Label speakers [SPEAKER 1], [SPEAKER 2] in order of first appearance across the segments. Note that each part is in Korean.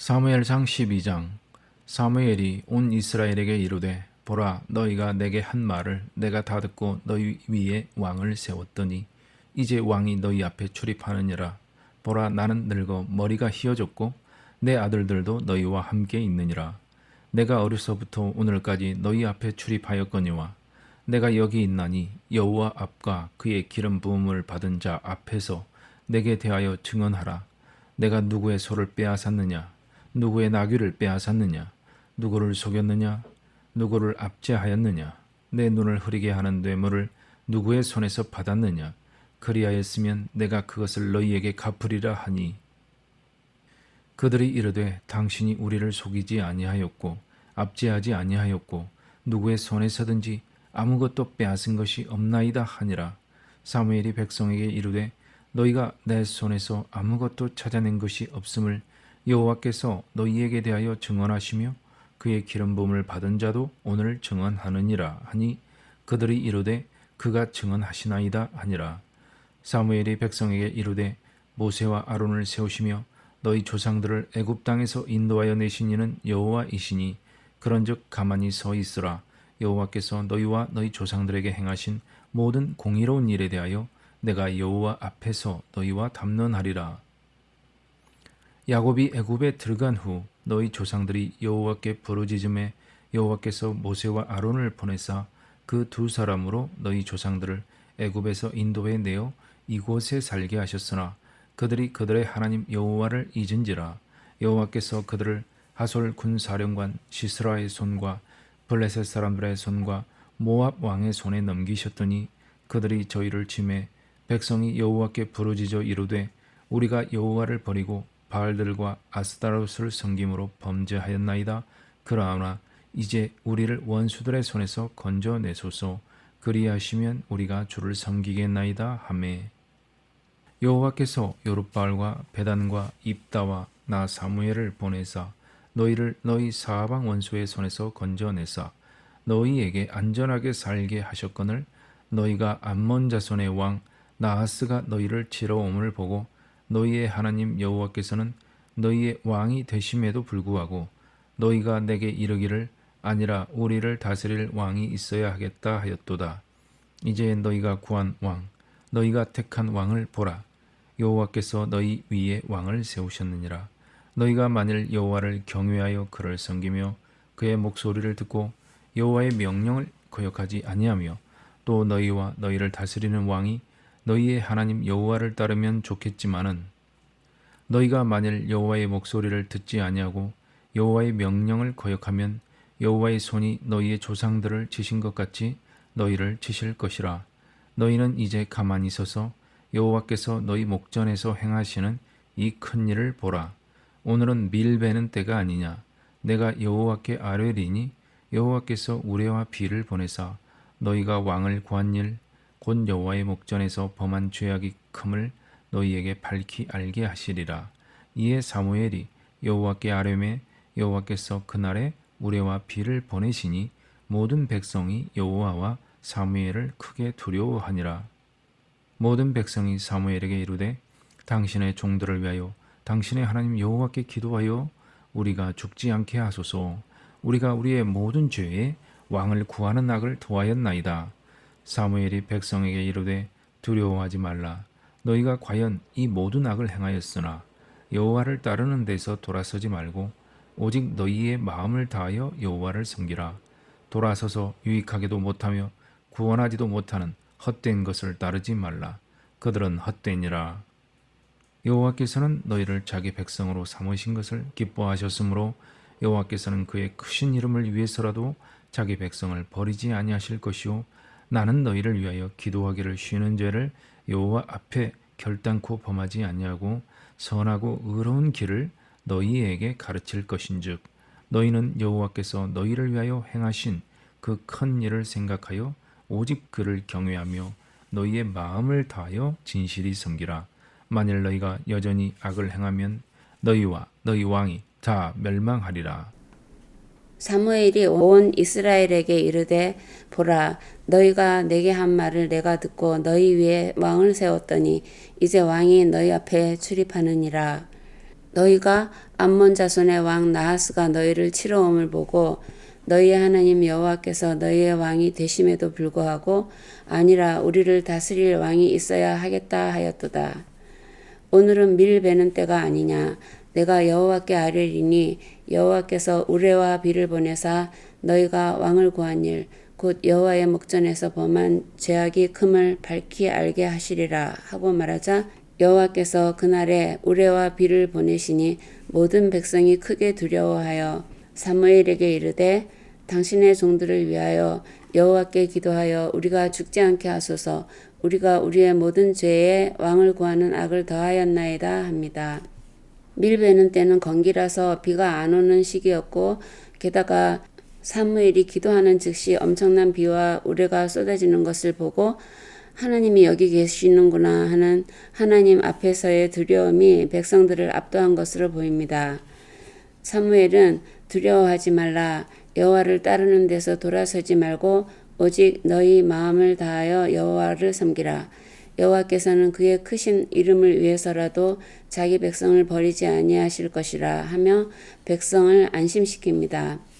[SPEAKER 1] 사무엘상 12장. 사무엘이 온 이스라엘에게 이르되 보라, 너희가 내게 한 말을 내가 다 듣고 너희 위에 왕을 세웠더니 이제 왕이 너희 앞에 출입하느니라. 보라, 나는 늙어 머리가 희어졌고 내 아들들도 너희와 함께 있느니라. 내가 어려서부터 오늘까지 너희 앞에 출입하였거니와 내가 여기 있나니 여호와 앞과 그의 기름 부음을 받은 자 앞에서 내게 대하여 증언하라. 내가 누구의 소를 빼앗았느냐? 누구의 나귀를 빼앗았느냐? 누구를 속였느냐? 누구를 압제하였느냐? 내 눈을 흐리게 하는 뇌물을 누구의 손에서 받았느냐? 그리하였으면 내가 그것을 너희에게 갚으리라 하니, 그들이 이르되 당신이 우리를 속이지 아니하였고 압제하지 아니하였고 누구의 손에서든지 아무것도 빼앗은 것이 없나이다 하니라. 사무엘이 백성에게 이르되 너희가 내 손에서 아무것도 찾아낸 것이 없음을 여호와께서 너희에게 대하여 증언하시며 그의 기름 부음을 받은 자도 오늘 증언하느니라 하니, 그들이 이르되 그가 증언하시나이다 하니라. 사무엘이 백성에게 이르되 모세와 아론을 세우시며 너희 조상들을 애굽 땅에서 인도하여 내신 이는 여호와이시니 그런즉 가만히 서 있으라. 여호와께서 너희와 너희 조상들에게 행하신 모든 공의로운 일에 대하여 내가 여호와 앞에서 너희와 담론하리라. 야곱이 애굽에 들어간 후 너희 조상들이 여호와께 부르짖음에 여호와께서 모세와 아론을 보내사 그 두 사람으로 너희 조상들을 애굽에서 인도해 내어 이곳에 살게 하셨으나 그들이 그들의 하나님 여호와를 잊은지라. 여호와께서 그들을 하솔 군사령관 시스라의 손과 블레셋 사람들의 손과 모압 왕의 손에 넘기셨더니 그들이 저희를 치매 백성이 여호와께 부르짖어 이르되 우리가 여호와를 버리고 바알들과 아스타롯을 섬김으로 범죄하였나이다. 그러나 이제 우리를 원수들의 손에서 건져내소서. 그리하시면 우리가 주를 섬기겠나이다 하매, 여호와께서 요룻바알과 베단과 입다와 나 사무엘을 보내사 너희를 너희 사방 원수의 손에서 건져내사 너희에게 안전하게 살게 하셨거늘, 너희가 암몬 자손의 왕 나하스가 너희를 치러 옴을 보고 너희의 하나님 여호와께서는 너희의 왕이 되심에도 불구하고 너희가 내게 이르기를 아니라 우리를 다스릴 왕이 있어야 하겠다 하였도다. 이제 너희가 구한 왕, 너희가 택한 왕을 보라. 여호와께서 너희 위에 왕을 세우셨느니라. 너희가 만일 여호와를 경외하여 그를 섬기며 그의 목소리를 듣고 여호와의 명령을 거역하지 아니하며 또 너희와 너희를 다스리는 왕이 너희의 하나님 여호와를 따르면 좋겠지만은, 너희가 만일 여호와의 목소리를 듣지 아니하고 여호와의 명령을 거역하면 여호와의 손이 너희의 조상들을 치신 것 같이 너희를 치실 것이라. 너희는 이제 가만히 서서 여호와께서 너희 목전에서 행하시는 이 큰 일을 보라. 오늘은 밀베는 때가 아니냐? 내가 여호와께 아뢰리니 여호와께서 우레와 비를 보내사 너희가 왕을 구한 일 곧 여호와의 목전에서 범한 죄악이 큼을 너희에게 밝히 알게 하시리라. 이에 사무엘이 여호와께 아뢰매 여호와께서 그날에 우레와 비를 보내시니 모든 백성이 여호와와 사무엘을 크게 두려워하니라. 모든 백성이 사무엘에게 이르되 당신의 종들을 위하여 당신의 하나님 여호와께 기도하여 우리가 죽지 않게 하소서. 우리가 우리의 모든 죄에 왕을 구하는 악을 도하였나이다. 사무엘이 백성에게 이르되 두려워하지 말라. 너희가 과연 이 모든 악을 행하였으나 여호와를 따르는 데서 돌아서지 말고 오직 너희의 마음을 다하여 여호와를 섬기라. 돌아서서 유익하게도 못하며 구원하지도 못하는 헛된 것을 따르지 말라. 그들은 헛되니라. 여호와께서는 너희를 자기 백성으로 삼으신 것을 기뻐하셨으므로 여호와께서는 그의 크신 이름을 위해서라도 자기 백성을 버리지 아니하실 것이요, 나는 너희를 위하여 기도하기를 쉬는 죄를 여호와 앞에 결단코 범하지 아니하고 선하고 의로운 길을 너희에게 가르칠 것인즉, 너희는 여호와께서 너희를 위하여 행하신 그 큰 일을 생각하여 오직 그를 경외하며 너희의 마음을 다하여 진실이 섬기라. 만일 너희가 여전히 악을 행하면 너희와 너희 왕이 다 멸망하리라.
[SPEAKER 2] 사무엘이 온 이스라엘에게 이르되 보라, 너희가 내게 한 말을 내가 듣고 너희 위에 왕을 세웠더니 이제 왕이 너희 앞에 출입하느니라. 너희가 암몬 자손의 왕 나하스가 너희를 치러옴을 보고 너희의 하나님 여호와께서 너희의 왕이 되심에도 불구하고 아니라 우리를 다스릴 왕이 있어야 하겠다 하였도다. 오늘은 밀 베는 때가 아니냐. 내가 여호와께 아뢰리니 여호와께서 우레와 비를 보내사 너희가 왕을 구한 일 곧 여호와의 목전에서 범한 죄악이 큼을 밝히 알게 하시리라 하고 말하자 여호와께서 그날에 우레와 비를 보내시니 모든 백성이 크게 두려워하여 사무엘에게 이르되 당신의 종들을 위하여 여호와께 기도하여 우리가 죽지 않게 하소서. 우리가 우리의 모든 죄에 왕을 구하는 악을 더하였나이다 합니다. 밀 베는 때는 건기라서 비가 안 오는 시기였고 게다가 사무엘이 기도하는 즉시 엄청난 비와 우레가 쏟아지는 것을 보고 하나님이 여기 계시는구나 하는 하나님 앞에서의 두려움이 백성들을 압도한 것으로 보입니다. 사무엘은 두려워하지 말라. 여호와를 따르는 데서 돌아서지 말고 오직 너희 마음을 다하여 여호와를 섬기라. 여호와께서는 그의 크신 이름을 위해서라도 자기 백성을 버리지 아니하실 것이라 하며 백성을 안심시킵니다.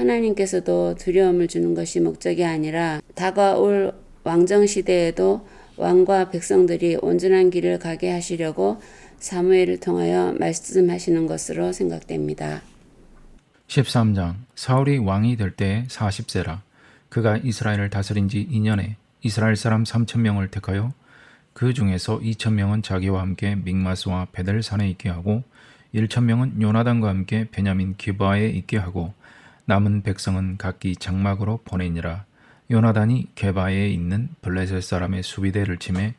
[SPEAKER 2] 하나님께서도 두려움을 주는 것이 목적이 아니라 다가올 왕정 시대에도 왕과 백성들이 온전한 길을 가게 하시려고 사무엘을 통하여 말씀하시는 것으로 생각됩니다.
[SPEAKER 1] 13장 사울이 왕이 될 때 40세라. 그가 이스라엘을 다스린 지 2년에 이스라엘 사람 3,000명을 택하여 그 중에서 2,000명은 자기와 함께 믹마스와 베델산에 있게 하고 1,000명은 요나단과 함께 베냐민 기브아에 있게 하고 남은 백성은 각기 장막으로 보내니라. 요나단이 게바에 있는 블레셋 사람의 수비대를 치매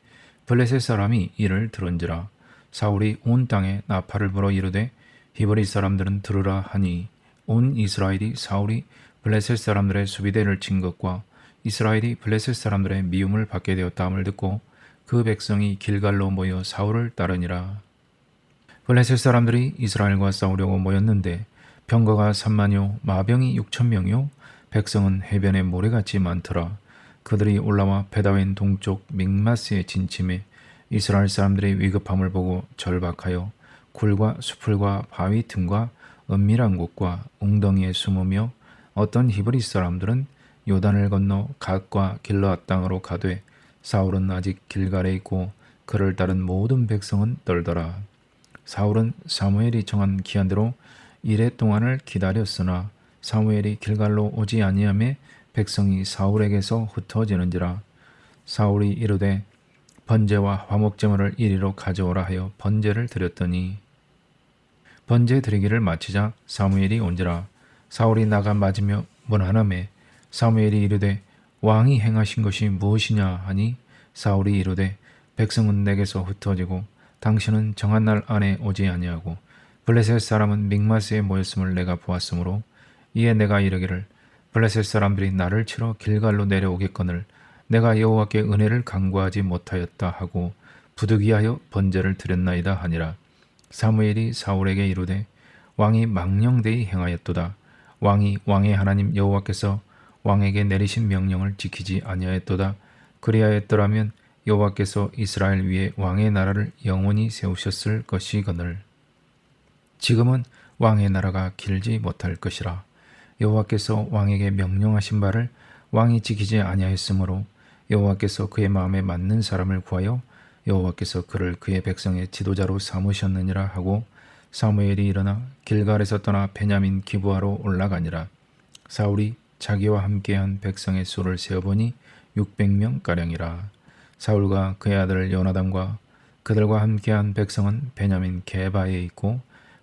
[SPEAKER 1] 블레셋 사람이 이를 들은지라. 사울이 온 땅에 나팔을 불어 이르되 히브리 사람들은 들으라 하니 온 이스라엘이 사울이 블레셋 사람들의 수비대를 친 것과 이스라엘이 블레셋 사람들의 미움을 받게 되었다함을 듣고 그 백성이 길갈로 모여 사울을 따르니라. 블레셋 사람들이 이스라엘과 싸우려고 모였는데 병거가 3만여 마병이 6,000명이요 백성은 해변에 모래같이 많더라. 그들이 올라와 베다웬 동쪽 믹마스에 진침해 이스라엘 사람들의 위급함을 보고 절박하여 굴과 수풀과 바위 틈과 은밀한 곳과 웅덩이에 숨으며 어떤 히브리 사람들은 요단을 건너 갓과 길르앗 땅으로 가되 사울은 아직 길갈에 있고 그를 따른 모든 백성은 떨더라. 사울은 사무엘이 정한 기한대로 이레 동안을 기다렸으나 사무엘이 길갈로 오지 아니하매 백성이 사울에게서 흩어지는지라. 사울이 이르되 번제와 화목제물을 이리로 가져오라 하여 번제를 드렸더니 번제 드리기를 마치자 사무엘이 온지라. 사울이 나가 맞으며 문하나매 사무엘이 이르되 왕이 행하신 것이 무엇이냐 하니 사울이 이르되 백성은 내게서 흩어지고 당신은 정한 날 안에 오지 아니하고 블레셋 사람은 믹마스에 모였음을 내가 보았으므로 이에 내가 이르기를 블레셋 사람들이 나를 치러 길갈로 내려오겠거늘 내가 여호와께 은혜를 간구하지 못하였다 하고 부득이하여 번제를 드렸나이다 하니라. 사무엘이 사울에게 이르되 왕이 망령되이 행하였도다. 왕이 왕의 하나님 여호와께서 왕에게 내리신 명령을 지키지 아니하였도다. 그리하였더라면 여호와께서 이스라엘 위에 왕의 나라를 영원히 세우셨을 것이거늘 지금은 왕의 나라가 길지 못할 것이라. 여호와께서 왕에게 명령하신 바를 왕이 지키지 아니하였으므로 여호와께서 그의 마음에 맞는 사람을 구하여 여호와께서 그를 그의 백성의 지도자로 삼으셨느니라 하고 사무엘이 일어나 길갈에서 떠나 베냐민 기브아로 올라가니라. 사울이 자기와 함께한 백성의 수를 세어보니 600명가량이라. 사울과 그의 아들 요나단과 그들과 함께한 백성은 베냐민 게바에 있고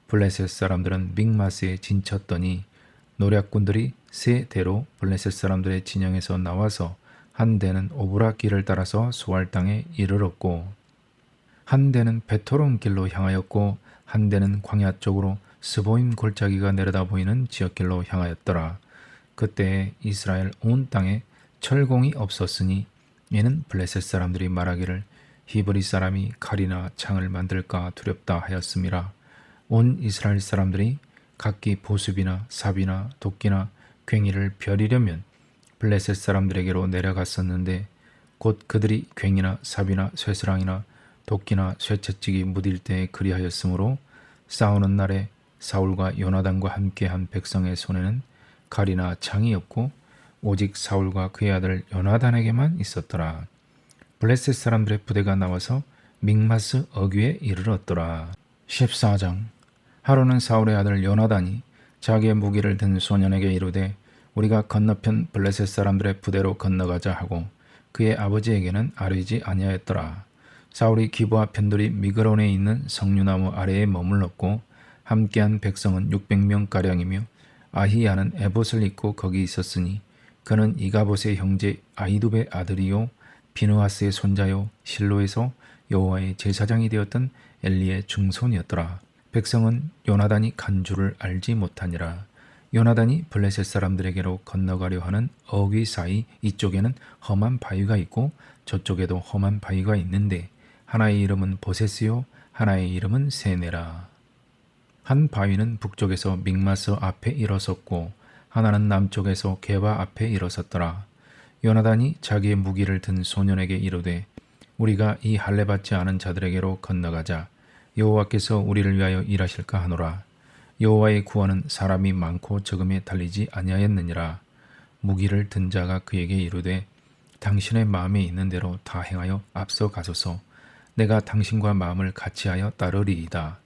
[SPEAKER 1] 블레셋 사람들은 믹마스에 진쳤더니 노략군들이 세 대로 블레셋 사람들의 진영에서 나와서 한 대는 오브라 길을 따라서 소알 땅에 이르렀고 한 대는 베토론 길로 향하였고 한 대는 광야 쪽으로 스보임 골짜기가 내려다 보이는 지역길로 향하였더라. 그때에 이스라엘 온 땅에 철공이 없었으니 이는 블레셋 사람들이 말하기를 히브리 사람이 칼이나 창을 만들까 두렵다 하였음이라. 온 이스라엘 사람들이 각기 보습이나 삽이나 도끼나 괭이를 벼리려면 블레셋 사람들에게로 내려갔었는데 곧 그들이 괭이나 삽이나 쇠스랑이나 도끼나 쇠채찍이 무딜 때에 그리하였으므로 싸우는 날에 사울과 요나단과 함께한 백성의 손에는 칼이나 창이 없고 오직 사울과 그의 아들 요나단에게만 있었더라. 블레셋 사람들의 부대가 나와서 믹마스 어귀에 이르렀더라. 14장. 하루는 사울의 아들 요나단이 자기의 무기를 든 소년에게 이르되 우리가 건너편 블레셋 사람들의 부대로 건너가자 하고 그의 아버지에게는 아뢰지 아니하였더라. 사울이 기브아 편돌이 미그론에 있는 석류나무 아래에 머물렀고 함께한 백성은 600명가량이며 아히야는 에봇을 입고 거기 있었으니 그는 이가봇의 형제 아히두베의 아들이요 비느하스의 손자요 실로에서 여호와의 제사장이 되었던 엘리의 증손이었더라. 백성은 요나단이 간 줄을 알지 못하니라. 요나단이 블레셋 사람들에게로 건너가려 하는 어귀 사이 이쪽에는 험한 바위가 있고 저쪽에도 험한 바위가 있는데 하나의 이름은 보세스요 하나의 이름은 세네라. 한 바위는 북쪽에서 믹마스 앞에 일어섰고 하나는 남쪽에서 게바 앞에 일어섰더라. 요나단이 자기의 무기를 든 소년에게 이르되 우리가 이 할례 받지 않은 자들에게로 건너가자. 여호와께서 우리를 위하여 일하실까 하노라. 여호와의 구원은 사람이 많고 적음에 달리지 아니하였느니라. 무기를 든 자가 그에게 이르되 당신의 마음에 있는 대로 다 행하여 앞서 가소서. 내가 당신과 마음을 같이하여 따르리이다.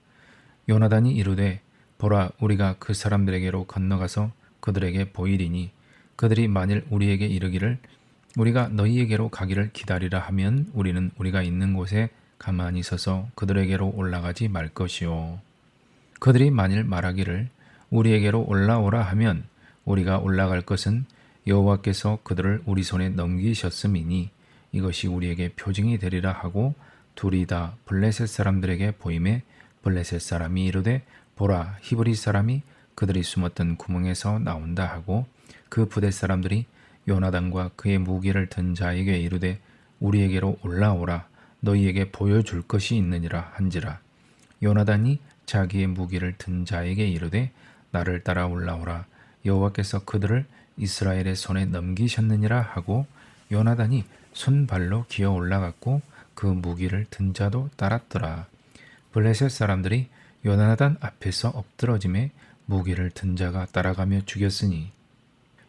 [SPEAKER 1] 요나단이 이르되 보라 우리가 그 사람들에게로 건너가서 그들에게 보이리니 그들이 만일 우리에게 이르기를 우리가 너희에게로 가기를 기다리라 하면 우리는 우리가 있는 곳에 가만히 서서 그들에게로 올라가지 말 것이요. 그들이 만일 말하기를 우리에게로 올라오라 하면 우리가 올라갈 것은 여호와께서 그들을 우리 손에 넘기셨음이니 이것이 우리에게 표징이 되리라 하고 둘이 다 블레셋 사람들에게 보임에 블레셋 사람이 이르되 보라 히브리 사람이 그들이 숨었던 구멍에서 나온다 하고 그 부대 사람들이 요나단과 그의 무기를 든 자에게 이르되 우리에게로 올라오라 너희에게 보여줄 것이 있느니라 한지라. 요나단이 자기의 무기를 든 자에게 이르되 나를 따라 올라오라 여호와께서 그들을 이스라엘의 손에 넘기셨느니라 하고 요나단이 손발로 기어 올라갔고 그 무기를 든 자도 따랐더라. 블레셋 사람들이 요나단 앞에서 엎드러짐에 무기를 든 자가 따라가며 죽였으니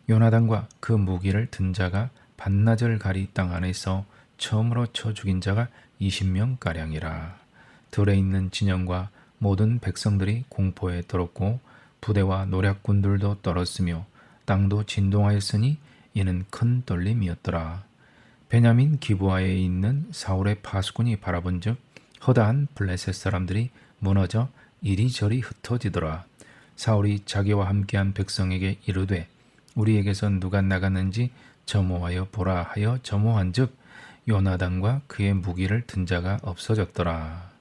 [SPEAKER 1] 요나단과 그 무기를 든 자가 반나절 가리 땅 안에서 처음으로 쳐 죽인 자가 20명가량이라. 들에 있는 진영과 모든 백성들이 공포에 떨었고 부대와 노략군들도 떨었으며 땅도 진동하였으니 이는 큰 떨림이었더라. 베냐민 기브아에 있는 사울의 파수꾼이 바라본즉 허다한 블레셋 사람들이 무너져 이리저리 흩어지더라. 사울이 자기와 함께한 백성에게 이르되 우리에게서 누가 나갔는지 점호하여 보라 하여 점호한즉 요나단과 그의 무기를 든 자가 없어졌더라.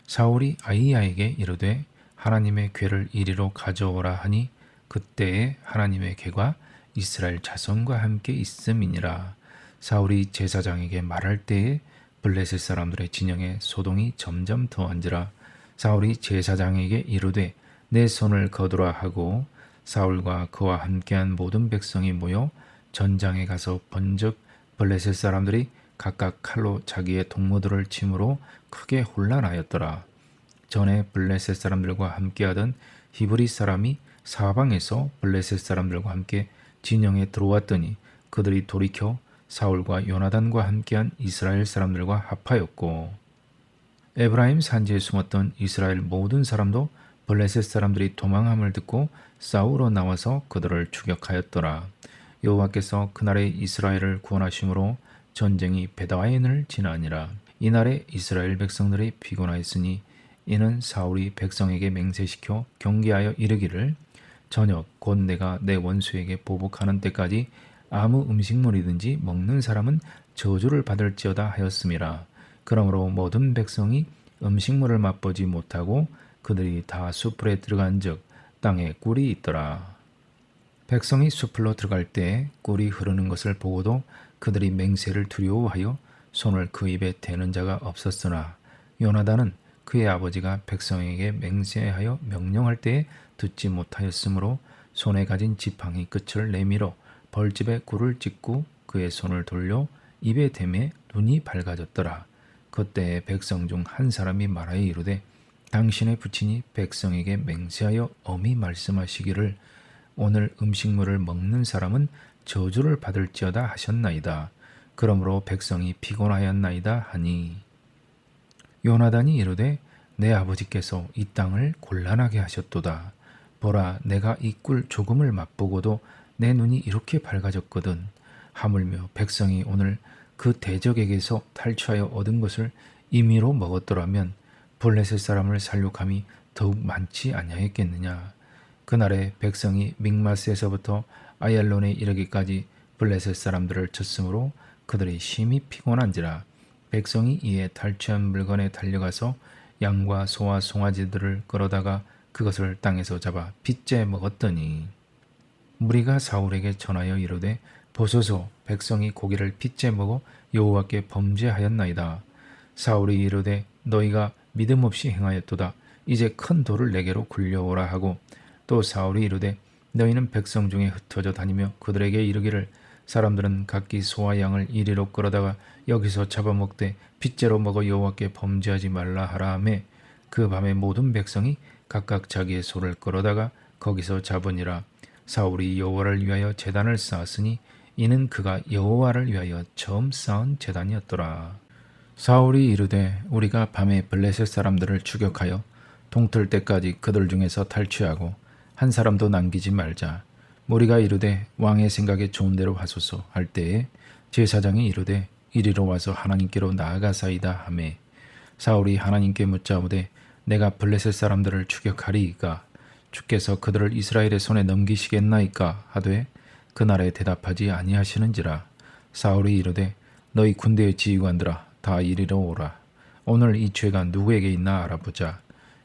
[SPEAKER 1] 사울이 아히야에게 이르되 하나님의 궤를 이리로 가져오라 하니 그때에 하나님의 궤가 이스라엘 자손과 함께 있음이니라. 사울이 제사장에게 말할 때에 블레셋 사람들의 진영에 소동이 점점 더한지라. 사울이 제사장에게 이르되 내 손을 거두라 하고 사울과 그와 함께한 모든 백성이 모여 전장에 가서 본즉 블레셋 사람들이 각각 칼로 자기의 동무들을 침으로 크게 혼란하였더라. 전에 블레셋 사람들과 함께하던 히브리 사람이 사방에서 블레셋 사람들과 함께 진영에 들어왔더니 그들이 돌이켜 사울과 요나단과 함께한 이스라엘 사람들과 합하였고 에브라임 산지에 숨었던 이스라엘 모든 사람도 블레셋 사람들이 도망함을 듣고 싸우러 나와서 그들을 추격하였더라. 여호와께서 그날에 이스라엘을 구원하심으로 전쟁이 베다와인을 지나니라. 이날에 이스라엘 백성들이 피곤하였으니 이는 사울이 백성에게 맹세시켜 경계하여 이르기를 저녁 곧 내가 내 원수에게 보복하는 때까지 아무 음식물이든지 먹는 사람은 저주를 받을지어다 하였음이라. 그러므로 모든 백성이 음식물을 맛보지 못하고 그들이 다 수풀에 들어간즉 땅에 꿀이 있더라. 백성이 수풀로 들어갈 때에 꿀이 흐르는 것을 보고도 그들이 맹세를 두려워하여 손을 그 입에 대는 자가 없었으나 요나단은 그의 아버지가 백성에게 맹세하여 명령할 때에 듣지 못하였으므로 손에 가진 지팡이 끝을 내밀어 벌집에 꿀을 찍고 그의 손을 돌려 입에 대매 눈이 밝아졌더라. 그때에 백성 중 한 사람이 말하여 이르되 당신의 부친이 백성에게 맹세하여 엄히 말씀하시기를 오늘 음식물을 먹는 사람은 저주를 받을지어다 하셨나이다. 그러므로 백성이 피곤하였나이다 하니 요나단이 이르되 내 아버지께서 이 땅을 곤란하게 하셨도다. 보라 내가 이 꿀 조금을 맛보고도 내 눈이 이렇게 밝아졌거든. 하물며 백성이 오늘 그 대적에게서 탈취하여 얻은 것을 임의로 먹었더라면 블레셋 사람을 살육함이 더욱 많지 아니하였겠느냐. 그날에 백성이 믹마스에서부터 아얄론에 이르기까지 블레셋 사람들을 쳤으므로 그들이 심히 피곤한지라. 백성이 이에 탈취한 물건에 달려가서 양과 소와 송아지들을 끌어다가 그것을 땅에서 잡아 빚째 먹었더니 무리가 사울에게 전하여 이르되 보소서 백성이 고기를 빚째 먹어 여호와께 범죄하였나이다. 사울이 이르되 너희가 믿음 없이 행하였도다. 이제 큰 돌을 내게로 굴려오라 하고 또 사울이 이르되 너희는 백성 중에 흩어져 다니며 그들에게 이르기를 사람들은 각기 소와 양을 이리로 끌어다가 여기서 잡아먹되 빚째로 먹어 여호와께 범죄하지 말라 하라 하매 그 밤에 모든 백성이 각각 자기의 소를 끌어다가 거기서 잡으니라. 사울이 여호와를 위하여 제단을 쌓았으니 이는 그가 여호와를 위하여 처음 쌓은 제단이었더라. 사울이 이르되 우리가 밤에 블레셋 사람들을 추격하여 동틀 때까지 그들 중에서 탈취하고 한 사람도 남기지 말자. 무리가 이르되 왕의 생각에 좋은 대로 하소서 할 때에 제사장이 이르되 이리로 와서 하나님께로 나아가사이다 하매 사울이 하나님께 묻자오되 내가 블레셋 사람들을 추격하리이까 주께서 그들을 이스라엘의 손에 넘기시겠나이까 하되 그날에 대답하지 아니하시는지라. 사울이 이르되 너희 군대의 지휘관들아 다 이리로 오라. 오늘 이 죄가 누구에게 있나 알아보자.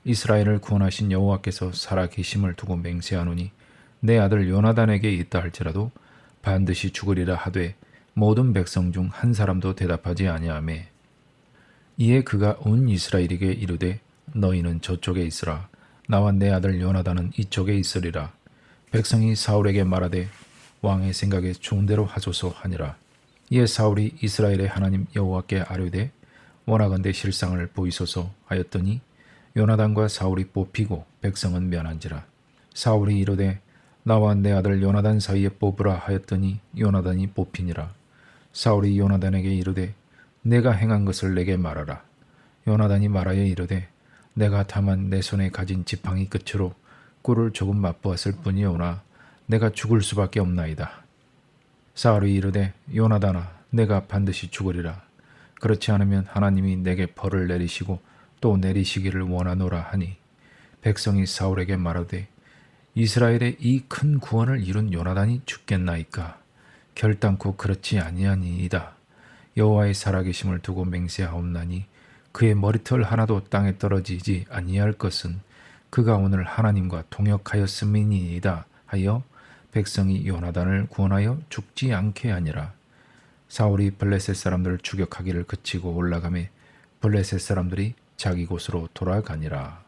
[SPEAKER 1] 이스라엘을 구원하신 여호와께서 살아 계심을 두고 맹세하노니 내 아들 요나단에게 있다 할지라도 반드시 죽으리라 하되 모든 백성 중 한 사람도 대답하지 아니하매 이에 그가 온 이스라엘에게 이르되 너희는 저쪽에 있으라. 나와 내 아들 요나단은 이쪽에 있으리라. 백성이 사울에게 말하되 왕의 생각에 좋은 대로 하소서 하니라. 이에 사울이 이스라엘의 하나님 여호와께 아뢰되 원하건대 실상을 보이소서 하였더니 요나단과 사울이 뽑히고 백성은 면한지라. 사울이 이르되 나와 내 아들 요나단 사이에 뽑으라 하였더니 요나단이 뽑히니라. 사울이 요나단에게 이르되 내가 행한 것을 내게 말하라. 요나단이 말하여 이르되 내가 다만 내 손에 가진 지팡이 끝으로 꿀을 조금 맛보았을 뿐이오나 내가 죽을 수밖에 없나이다. 사울이 이르되 요나단아 내가 반드시 죽으리라. 그렇지 않으면 하나님이 내게 벌을 내리시고 또 내리시기를 원하노라 하니 백성이 사울에게 말하되 이스라엘의 이 큰 구원을 이룬 요나단이 죽겠나이까. 결단코 그렇지 아니하니이다. 여호와의 살아계심을 두고 맹세하옵나니 그의 머리털 하나도 땅에 떨어지지 아니할 것은 그가 오늘 하나님과 동역하였음이니이다 하여 백성이 요나단을 구원하여 죽지 않게 하니라. 사울이 블레셋 사람들을 추격하기를 그치고 올라가매 블레셋 사람들이 자기 곳으로 돌아가니라.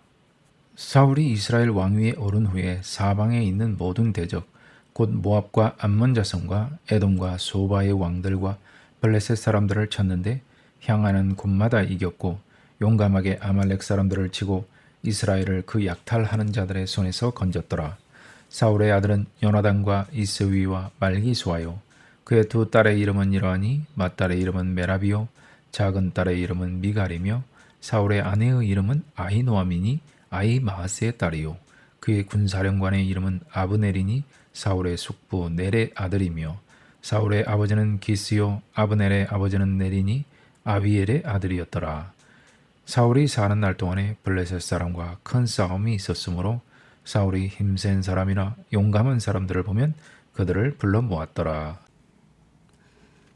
[SPEAKER 1] 사울이 이스라엘 왕위에 오른 후에 사방에 있는 모든 대적 곧 모압과 암몬 자손과 에돔과 소바의 왕들과 블레셋 사람들을 쳤는데 향하는 곳마다 이겼고 용감하게 아말렉 사람들을 치고 이스라엘을 그 약탈하는 자들의 손에서 건졌더라. 사울의 아들은 요나단과 이스위와 말기수아요. 그의 두 딸의 이름은 이러하니 맏딸의 이름은 메라비요 작은 딸의 이름은 미갈이며 사울의 아내의 이름은 아히노아미니 아히마아스의 딸이요 그의 군사령관의 이름은 아브넬이니 사울의 숙부 넬의 아들이며 사울의 아버지는 기스요 아브넬의 아버지는 넬이니 아비엘의 아들이었더라. 사울이 사는 날 동안에 블레셋 사람과 큰 싸움이 있었으므로 사울이 힘센 사람이나 용감한 사람들을 보면 그들을 불러 모았더라.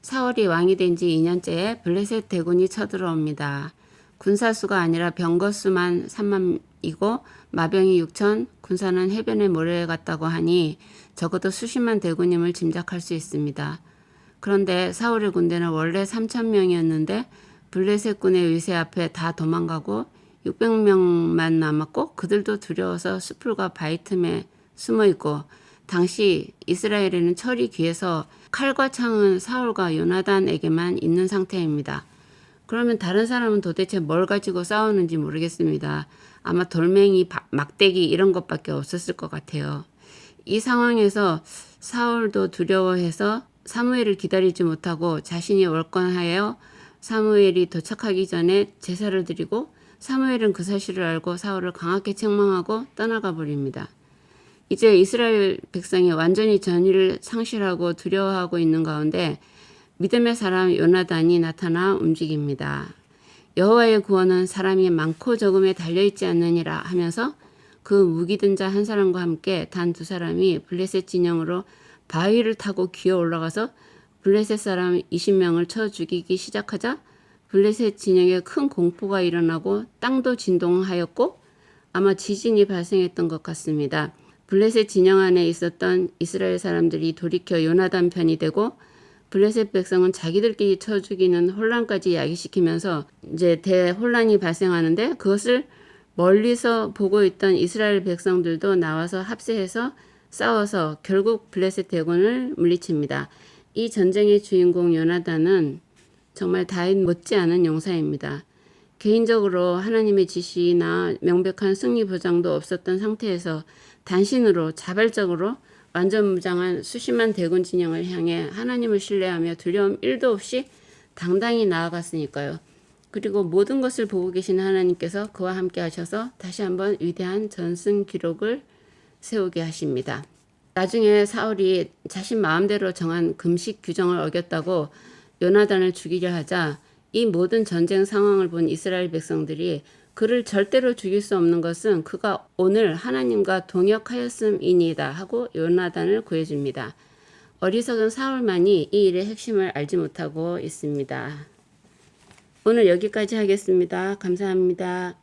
[SPEAKER 2] 사울이 왕이 된 지 2년째에 블레셋 대군이 쳐들어옵니다. 군사수가 아니라 병거수만 3만이고 마병이 6천, 군사는 해변에 몰려갔다고 하니 적어도 수십만 대군임을 짐작할 수 있습니다. 그런데 사울의 군대는 원래 3천 명이었는데 블레셋 군의 위세 앞에 다 도망가고 600명만 남았고 그들도 두려워서 수풀과 바위 틈에 숨어 있고 당시 이스라엘에는 철이 귀해서 칼과 창은 사울과 요나단에게만 있는 상태입니다. 그러면 다른 사람은 도대체 뭘 가지고 싸우는지 모르겠습니다. 아마 돌멩이, 막대기 이런 것밖에 없었을 것 같아요. 이 상황에서 사울도 두려워해서 사무엘을 기다리지 못하고 자신이 월권하여 사무엘이 도착하기 전에 제사를 드리고 사무엘은 그 사실을 알고 사울을 강하게 책망하고 떠나가 버립니다. 이제 이스라엘 백성이 완전히 전의를 상실하고 두려워하고 있는 가운데 믿음의 사람 요나단이 나타나 움직입니다. 여호와의 구원은 사람이 많고 적음에 달려있지 않느니라 하면서 그 무기 든 자 한 사람과 함께 단 두 사람이 블레셋 진영으로 바위를 타고 기어 올라가서 블레셋 사람 20명을 쳐 죽이기 시작하자 블레셋 진영에 큰 공포가 일어나고 땅도 진동하였고 아마 지진이 발생했던 것 같습니다. 블레셋 진영 안에 있었던 이스라엘 사람들이 돌이켜 요나단 편이 되고 블레셋 백성은 자기들끼리 쳐 죽이는 혼란까지 야기시키면서 이제 대혼란이 발생하는데 그것을 멀리서 보고 있던 이스라엘 백성들도 나와서 합세해서 싸워서 결국 블레셋 대군을 물리칩니다. 이 전쟁의 주인공 요나단은 정말 다윗 못지않은 용사입니다. 개인적으로 하나님의 지시나 명백한 승리 보장도 없었던 상태에서 단신으로 자발적으로 완전 무장한 수십만 대군 진영을 향해 하나님을 신뢰하며 두려움 1도 없이 당당히 나아갔으니까요. 그리고 모든 것을 보고 계신 하나님께서 그와 함께 하셔서 다시 한번 위대한 전승 기록을 세우게 하십니다. 나중에 사울이 자신 마음대로 정한 금식 규정을 어겼다고 요나단을 죽이려 하자 이 모든 전쟁 상황을 본 이스라엘 백성들이 그를 절대로 죽일 수 없는 것은 그가 오늘 하나님과 동역하였음이니이다 하고 요나단을 구해줍니다. 어리석은 사울만이 이 일의 핵심을 알지 못하고 있습니다. 오늘 여기까지 하겠습니다. 감사합니다.